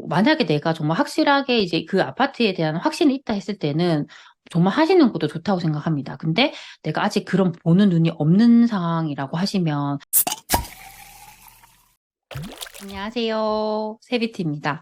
만약에 내가 정말 확실하게 이제 그 아파트에 대한 확신이 있다 했을 때는 정말 하시는 것도 좋다고 생각합니다. 근데 내가 아직 그런 보는 눈이 없는 상황이라고 하시면 안녕하세요. 세비트입니다.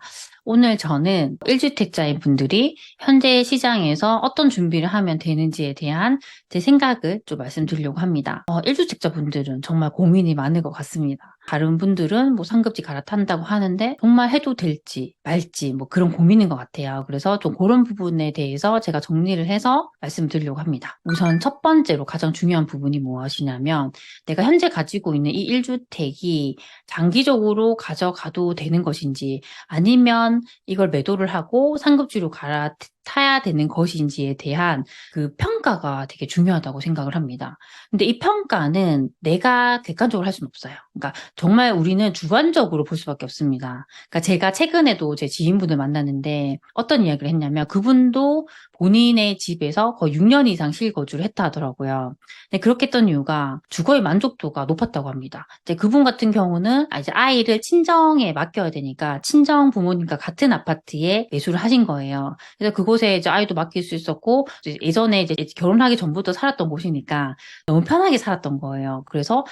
오늘 저는 1주택자인 분들이 현재 시장에서 어떤 준비를 하면 되는지에 대한 제 생각을 좀 말씀드리려고 합니다. 1주택자 분들은 정말 고민이 많을 것 같습니다. 다른 분들은 뭐 상급지 갈아탄다고 하는데 정말 해도 될지 말지 뭐 그런 고민인 것 같아요. 그래서 좀 그런 부분에 대해서 제가 정리를 해서 말씀드리려고 합니다. 우선 첫 번째로 가장 중요한 부분이 무엇이냐면 내가 현재 가지고 있는 이 1주택이 장기적으로 가져가도 되는 것인지 아니면 이걸 매도를 하고 상급지로 갈아타야 되는 것인지에 대한 그 평가가 되게 중요하다고 생각을 합니다. 근데 이 평가는 내가 객관적으로 할 수는 없어요. 그러니까 정말 우리는 주관적으로 볼 수밖에 없습니다. 그러니까 제가 최근에도 제 지인분을 만났는데 어떤 이야기를 했냐면 그분도 본인의 집에서 거의 6년 이상 실거주를 했다 하더라고요. 근데 그렇게 했던 이유가 주거의 만족도가 높았다고 합니다. 이제 그분 같은 경우는 이제 아이를 친정에 맡겨야 되니까 친정 부모님과 같은 아파트에 매수를 하신 거예요. 그래서 그곳에 이제 아이도 맡길 수 있었고 이제 예전에 이제 결혼하기 전부터 살았던 곳이니까 너무 편하게 살았던 거예요. 그래서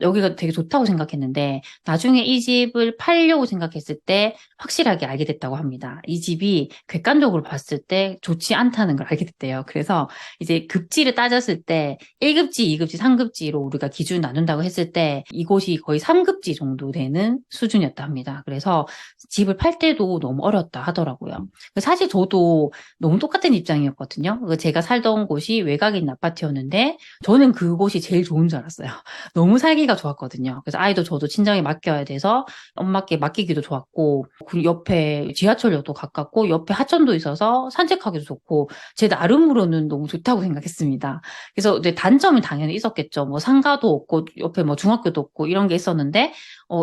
여기가 되게 좋다고 생각했는데 나중에 이 집을 팔려고 생각했을 때 확실하게 알게 됐다고 합니다. 이 집이 객관적으로 봤을 때 좋지 않다는 걸 알게 됐대요. 그래서 이제 급지를 따졌을 때 1급지, 2급지, 3급지로 우리가 기준 나눈다고 했을 때 이곳이 거의 3급지 정도 되는 수준이었다 합니다. 그래서 집을 팔 때도 너무 어렵다 하더라고요. 사실 저도 너무 똑같은 입장이었거든요. 제가 살던 곳이 외곽에 있는 아파트였는데 저는 그곳이 제일 좋은 줄 알았어요. 너무 살기가 좋았거든요. 그래서 아이도 저도 친정에 맡겨야 돼서 엄마께 맡기기도 좋았고 그 옆에 지하철역도 가깝고 옆에 하천도 있어서 산책하기도 좋고 제 나름으로는 너무 좋다고 생각했습니다. 그래서 이제 단점은 당연히 있었겠죠. 뭐 상가도 없고 옆에 뭐 중학교도 없고 이런 게 있었는데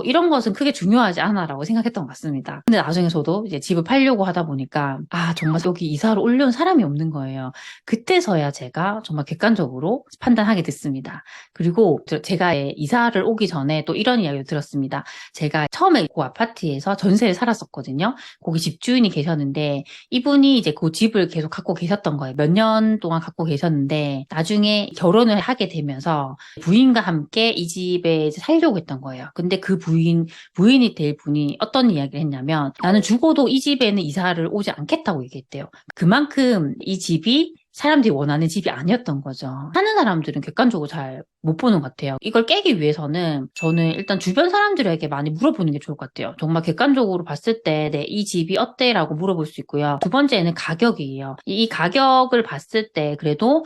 이런 것은 크게 중요하지 않아라고 생각했던 것 같습니다. 근데 나중에 저도 이제 집을 팔려고 하다 보니까 정말 여기 이사를 올려온 사람이 없는 거예요. 그때서야 제가 정말 객관적으로 판단하게 됐습니다. 그리고 제가 이사를 오기 전에 또 이런 이야기를 들었습니다. 제가 처음에 그 아파트에서 전세를 살았었거든요. 거기 집주인이 계셨는데 이분이 이제 그 집을 계속 갖고 계셨던 거예요. 몇 년 동안 갖고 계셨는데 나중에 결혼을 하게 되면서 부인과 함께 이 집에 이제 살려고 했던 거예요. 근데 그 부인이 될 분이 어떤 이야기를 했냐면 나는 죽어도 이 집에는 이사를 오지 않겠다고 얘기했대요. 그만큼 이 집이 사람들이 원하는 집이 아니었던 거죠. 사는 사람들은 객관적으로 잘 못 보는 것 같아요. 이걸 깨기 위해서는 저는 일단 주변 사람들에게 많이 물어보는 게 좋을 것 같아요. 정말 객관적으로 봤을 때, 네, 이 집이 어때? 라고 물어볼 수 있고요. 두 번째는 가격이에요. 이 가격을 봤을 때 그래도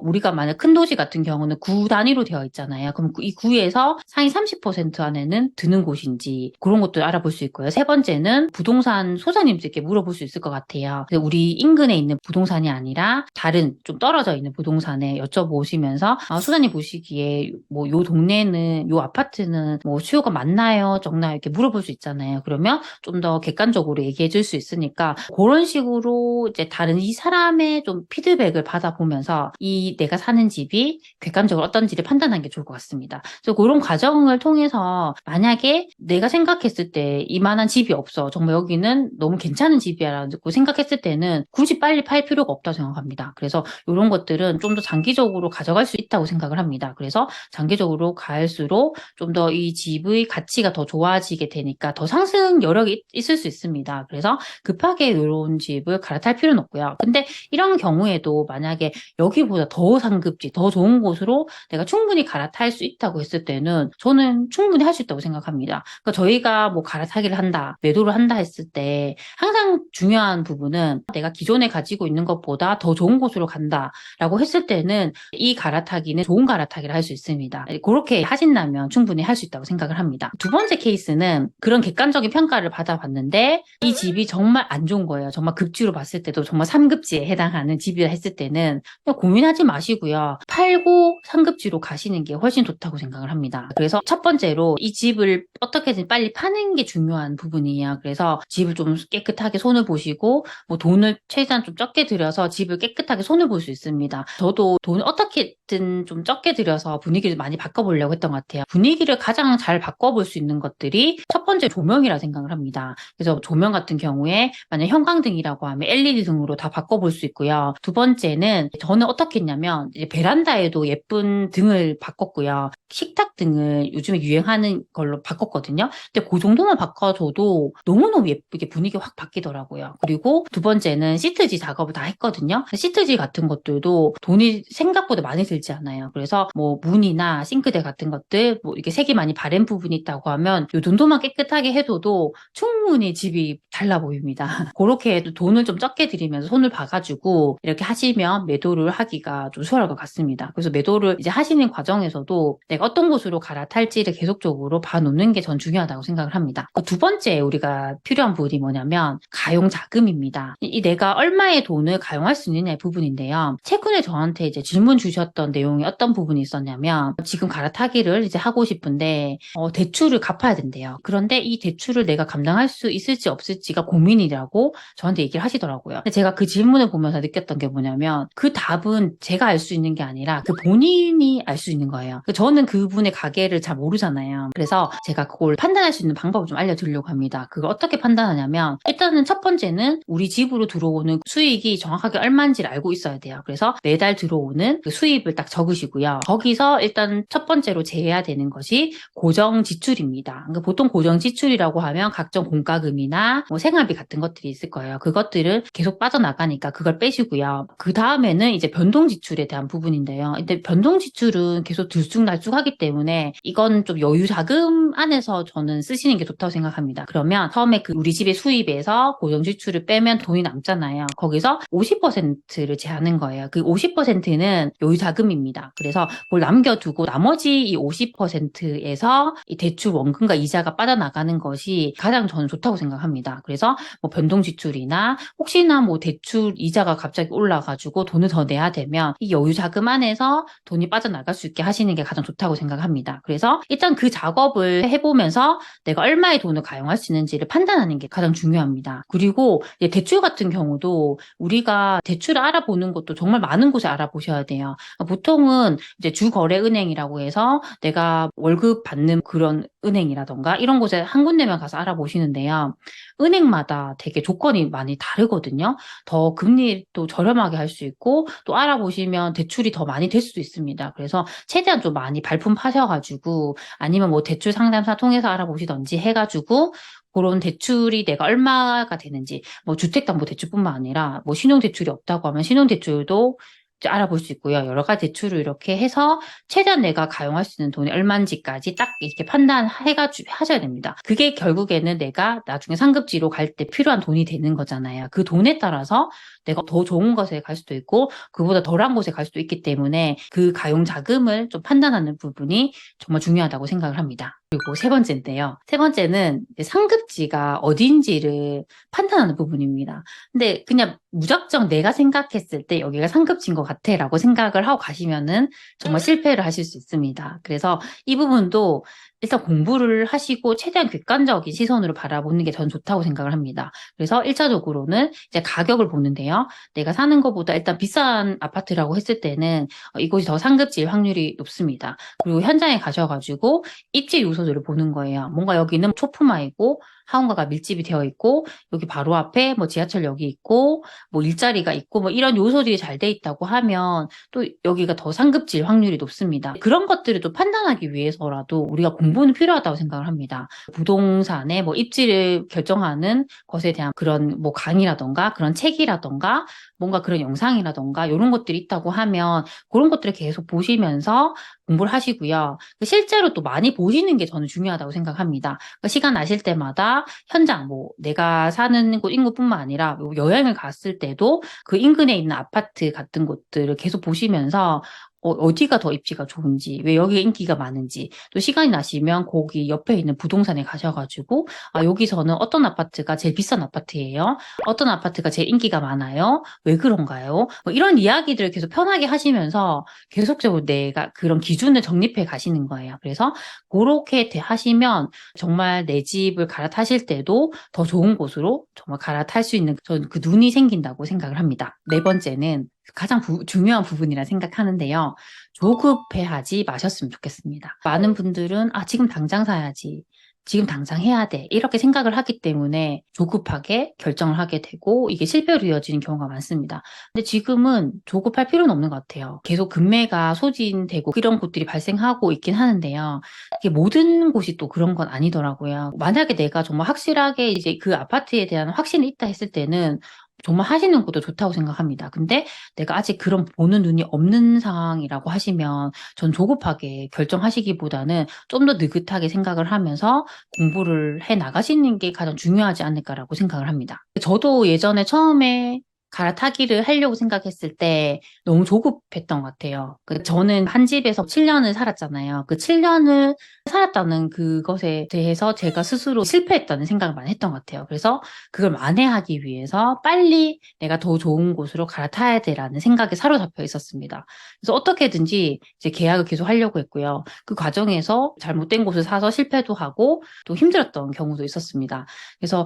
우리가 만약 큰 도시 같은 경우는 구 단위로 되어 있잖아요. 그럼 이 구에서 상위 30% 안에는 드는 곳인지 그런 것도 알아볼 수 있고요. 세 번째는 부동산 소장님들께 물어볼 수 있을 것 같아요. 우리 인근에 있는 부동산이 아니라 다른 좀 떨어져 있는 부동산에 여쭤보시면서 소장님 보시기에 뭐 요 동네는 요 아파트는 뭐 수요가 많나요? 적나요? 이렇게 물어볼 수 있잖아요. 그러면 좀 더 객관적으로 얘기해 줄 수 있으니까 그런 식으로 이제 다른 이 사람의 좀 피드백을 받아보면서 이 내가 사는 집이 객관적으로 어떤지를 판단하는 게 좋을 것 같습니다. 그래서 그런 과정을 통해서 만약에 내가 생각했을 때 이만한 집이 없어. 정말 여기는 너무 괜찮은 집이야라고 생각했을 때는 굳이 빨리 팔 필요가 없다고 생각합니다. 그래서 이런 것들은 좀 더 장기적으로 가져갈 수 있다고 생각을 합니다. 그래서 장기적으로 갈수록 좀 더 이 집의 가치가 더 좋아지게 되니까 더 상승 여력이 있을 수 있습니다. 그래서 급하게 이런 집을 갈아탈 필요는 없고요. 근데 이런 경우에도 만약에 여기보다 더 상급지, 더 좋은 곳으로 내가 충분히 갈아탈 수 있다고 했을 때는 저는 충분히 할 수 있다고 생각합니다. 그러니까 저희가 뭐 갈아타기를 한다, 매도를 한다 했을 때 항상 중요한 부분은 내가 기존에 가지고 있는 것보다 더 좋은 곳으로 간다라고 했을 때는 이 갈아타기는 좋은 갈아타기를 할 수 있습니다. 그렇게 하신다면 충분히 할 수 있다고 생각을 합니다. 두 번째 케이스는 그런 객관적인 평가를 받아봤는데 이 집이 정말 안 좋은 거예요. 정말 급지로 봤을 때도 정말 3급지에 해당하는 집이라 했을 때는 그냥 고민하지 마시고요. 팔고 상급지로 가시는 게 훨씬 좋다고 생각을 합니다. 그래서 첫 번째로 이 집을 어떻게든 빨리 파는 게 중요한 부분이에요. 그래서 집을 좀 깨끗하게 손을 보시고 뭐 돈을 최대한 좀 적게 들여서 집을 깨끗하게 손을 볼 수 있습니다. 저도 돈을 어떻게든 좀 적게 들여서 들여서 분위기를 많이 바꿔보려고 했던 것 같아요. 분위기를 가장 잘 바꿔볼 수 있는 것들이 첫 번째 조명이라 생각을 합니다. 그래서 조명 같은 경우에 만약 형광등이라고 하면 LED 등으로 다 바꿔볼 수 있고요. 두 번째는 저는 어떻게 했냐면 이제 베란다에도 예쁜 등을 바꿨고요. 식탁 등을 요즘에 유행하는 걸로 바꿨거든요. 근데 그 정도만 바꿔줘도 너무너무 예쁘게 분위기가 확 바뀌더라고요. 그리고 두 번째는 시트지 작업을 다 했거든요. 시트지 같은 것들도 돈이 생각보다 많이 들지 않아요. 그래서 뭐 문이나 싱크대 같은 것들 뭐 이렇게 색이 많이 바랜 부분이 있다고 하면 이 정도만 깨끗하게 해둬도 충분히 집이 달라 보입니다. 그렇게 해도 돈을 좀 적게 들이면서 손을 봐가지고 이렇게 하시면 매도를 하기가 좀 수월할 것 같습니다. 그래서 매도를 이제 하시는 과정에서도 내가 어떤 곳으로 갈아탈지를 계속적으로 봐놓는 게 전 중요하다고 생각을 합니다. 두 번째 우리가 필요한 부분이 뭐냐면 가용 자금입니다. 이 내가 얼마의 돈을 가용할 수 있느냐의 부분인데요. 최근에 저한테 이제 질문 주셨던 내용이 어떤 부분이 있었냐면 지금 갈아타기를 이제 하고 싶은데 대출을 갚아야 된대요. 그런데 이 대출을 내가 감당할 수 있을지 없을지가 고민이라고 저한테 얘기를 하시더라고요. 근데 제가 그 질문을 보면서 느꼈던 게 뭐냐면 그 답은 제가 알 수 있는 게 아니라 그 본인이 알 수 있는 거예요. 저는 그분의 가계를 잘 모르잖아요. 그래서 제가 그걸 판단할 수 있는 방법을 좀 알려드리려고 합니다. 그걸 어떻게 판단하냐면 일단은 첫 번째는 우리 집으로 들어오는 수익이 정확하게 얼마인지를 알고 있어야 돼요. 그래서 매달 들어오는 그 수입을 딱 적으시고요. 거기서 일단 첫 번째로 제해야 되는 것이 고정 지출입니다. 그러니까 보통 고정 지출이라고 하면 각종 공과금이나 뭐 생활비 같은 것들이 있을 거예요. 그것들을 계속 빠져나가니까 그걸 빼시고요. 그 다음에는 이제 변동 지출에 대한 부분인데요. 근데 변동 지출은 계속 들쑥날쑥하기 때문에 이건 좀 여유 자금 안에서 저는 쓰시는 게 좋다고 생각합니다. 그러면 처음에 그 우리 집의 수입에서 고정 지출을 빼면 돈이 남잖아요. 거기서 50%를 제하는 거예요. 그 50%는 여유 자금입니다. 그래서 그걸 남겨두고 나머지 이 50%에서 이 대출 원금과 이자가 빠져나가는 것이 가장 저는 좋다고 생각합니다. 그래서 뭐 변동 지출이나 혹시나 뭐 대출 이자가 갑자기 올라가지고 돈을 더 내야 되면 이 여유 자금 안에서 돈이 빠져나갈 수 있게 하시는 게 가장 좋다고 생각합니다. 그래서 일단 그 작업을 해보면서 내가 얼마의 돈을 가용할 수 있는지를 판단하는 게 가장 중요합니다. 그리고 대출 같은 경우도 우리가 대출을 알아보는 것도 정말 많은 곳에 알아보셔야 돼요. 보통은 이제 주거래은행이라고 해서 내가 월급 받는 그런 은행이라던가 이런 곳에 한 군데만 가서 알아보시는데요. 은행마다 되게 조건이 많이 다르거든요. 더 금리도 저렴하게 할 수 있고 또 알아보시면 대출이 더 많이 될 수도 있습니다. 그래서 최대한 좀 많이 발품하셔가지고 아니면 뭐 대출 상담사 통해서 알아보시던지 해가지고 그런 대출이 내가 얼마가 되는지 뭐 주택담보대출뿐만 아니라 뭐 신용대출이 없다고 하면 신용대출도 이제 알아볼 수 있고요. 여러 가지 대출을 이렇게 해서 최대한 내가 가용할 수 있는 돈이 얼마인지까지 딱 이렇게 판단해가지고 하셔야 됩니다. 그게 결국에는 내가 나중에 상급지로 갈 때 필요한 돈이 되는 거잖아요. 그 돈에 따라서 내가 더 좋은 곳에 갈 수도 있고 그보다 덜한 곳에 갈 수도 있기 때문에 그 가용 자금을 좀 판단하는 부분이 정말 중요하다고 생각을 합니다. 그리고 세 번째인데요. 세 번째는 상급지가 어딘지를 판단하는 부분입니다. 근데 그냥 무작정 내가 생각했을 때 여기가 상급지인 것 같아 라고 생각을 하고 가시면은 정말 실패를 하실 수 있습니다. 그래서 이 부분도 일단 공부를 하시고 최대한 객관적인 시선으로 바라보는 게 전 좋다고 생각을 합니다. 그래서 1차적으로는 이제 가격을 보는데요. 내가 사는 것보다 일단 비싼 아파트라고 했을 때는 이곳이 더 상급지일 확률이 높습니다. 그리고 현장에 가셔가지고 입지 요소들을 보는 거예요. 뭔가 여기는 초품화이고 하원가가 밀집이 되어 있고 여기 바로 앞에 뭐 지하철역이 있고 뭐 일자리가 있고 뭐 이런 요소들이 잘 돼 있다고 하면 또 여기가 더 상급지일 확률이 높습니다. 그런 것들을 또 판단하기 위해서라도 우리가 공부는 필요하다고 생각을 합니다. 부동산의 뭐 입지를 결정하는 것에 대한 그런 뭐 강의라던가 그런 책이라던가 뭔가 그런 영상이라던가 이런 것들이 있다고 하면 그런 것들을 계속 보시면서 공부를 하시고요. 실제로 또 많이 보시는 게 저는 중요하다고 생각합니다. 시간 나실 때마다 현장, 뭐 내가 사는 곳 인구뿐만 아니라 여행을 갔을 때도 그 인근에 있는 아파트 같은 곳들을 계속 보시면서 어디가 더 입지가 좋은지, 왜 여기에 인기가 많은지, 또 시간이 나시면 거기 옆에 있는 부동산에 가셔가지고, 여기서는 어떤 아파트가 제일 비싼 아파트예요? 어떤 아파트가 제일 인기가 많아요? 왜 그런가요? 뭐 이런 이야기들을 계속 편하게 하시면서 계속적으로 내가 그런 기준을 정립해 가시는 거예요. 그래서 그렇게 하시면 정말 내 집을 갈아타실 때도 더 좋은 곳으로 정말 갈아탈 수 있는 전 그 눈이 생긴다고 생각을 합니다. 네 번째는 가장 중요한 부분이라 생각하는데요. 조급해하지 마셨으면 좋겠습니다. 많은 분들은 지금 당장 사야지. 지금 당장 해야 돼. 이렇게 생각을 하기 때문에 조급하게 결정을 하게 되고 이게 실패로 이어지는 경우가 많습니다. 근데 지금은 조급할 필요는 없는 것 같아요. 계속 금매가 소진되고 이런 곳들이 발생하고 있긴 하는데요. 이게 모든 곳이 또 그런 건 아니더라고요. 만약에 내가 정말 확실하게 이제 그 아파트에 대한 확신이 있다 했을 때는 정말 하시는 것도 좋다고 생각합니다. 근데 내가 아직 그런 보는 눈이 없는 상황이라고 하시면 전 조급하게 결정하시기보다는 좀 더 느긋하게 생각을 하면서 공부를 해 나가시는 게 가장 중요하지 않을까라고 생각을 합니다. 저도 예전에 처음에 갈아타기를 하려고 생각했을 때 너무 조급했던 것 같아요. 저는 한 집에서 7년을 살았잖아요. 그 7년을 살았다는 그것에 대해서 제가 스스로 실패했다는 생각을 많이 했던 것 같아요. 그래서 그걸 만회하기 위해서 빨리 내가 더 좋은 곳으로 갈아타야 돼라는 생각에 사로잡혀 있었습니다. 그래서 어떻게든지 이제 계약을 계속 하려고 했고요. 그 과정에서 잘못된 곳을 사서 실패도 하고 또 힘들었던 경우도 있었습니다. 그래서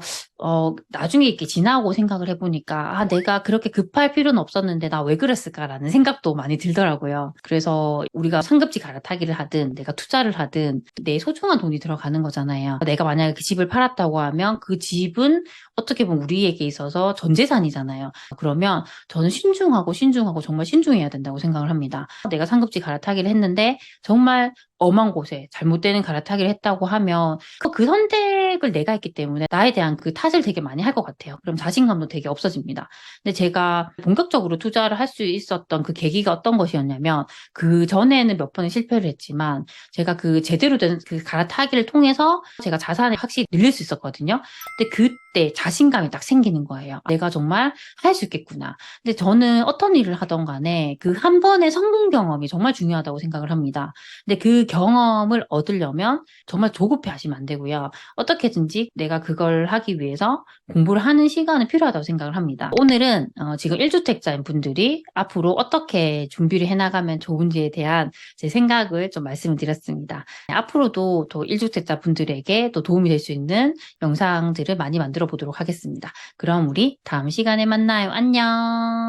나중에 이렇게 지나고 생각을 해보니까 내가 그렇게 급할 필요는 없었는데 나 왜 그랬을까라는 생각도 많이 들더라고요. 그래서 우리가 상급지 갈아타기를 하든 내가 투자를 하든 내 소중한 돈이 들어가는 거잖아요. 내가 만약에 그 집을 팔았다고 하면 그 집은 어떻게 보면 우리에게 있어서 전 재산이잖아요. 그러면 저는 신중하고 정말 신중해야 된다고 생각을 합니다. 내가 상급지 갈아타기를 했는데 정말 엄한 곳에 잘못되는 갈아타기를 했다고 하면 그 선택을 내가 했기 때문에 나에 대한 그 탓을 되게 많이 할 것 같아요. 그럼 자신감도 되게 없어집니다. 근데 제가 본격적으로 투자를 할 수 있었던 그 계기가 어떤 것이었냐면 그 전에는 몇 번의 실패를 했지만 제가 그 제대로 된 그 갈아타기를 통해서 제가 자산을 확실히 늘릴 수 있었거든요. 근데 그때 자신감이 딱 생기는 거예요. 내가 정말 할 수 있겠구나. 근데 저는 어떤 일을 하던 간에 그 한 번의 성공 경험이 정말 중요하다고 생각을 합니다. 근데 그 경험을 얻으려면 정말 조급해 하시면 안 되고요. 어떻게든지 내가 그걸 하기 위해서 공부를 하는 시간은 필요하다고 생각을 합니다. 오늘은 지금 1주택자인 분들이 앞으로 어떻게 준비를 해나가면 좋은지에 대한 제 생각을 좀 말씀을 드렸습니다. 앞으로도 또 1주택자 분들에게 또 도움이 될 수 있는 영상들을 많이 만들어 보도록 하겠습니다. 그럼 우리 다음 시간에 만나요. 안녕.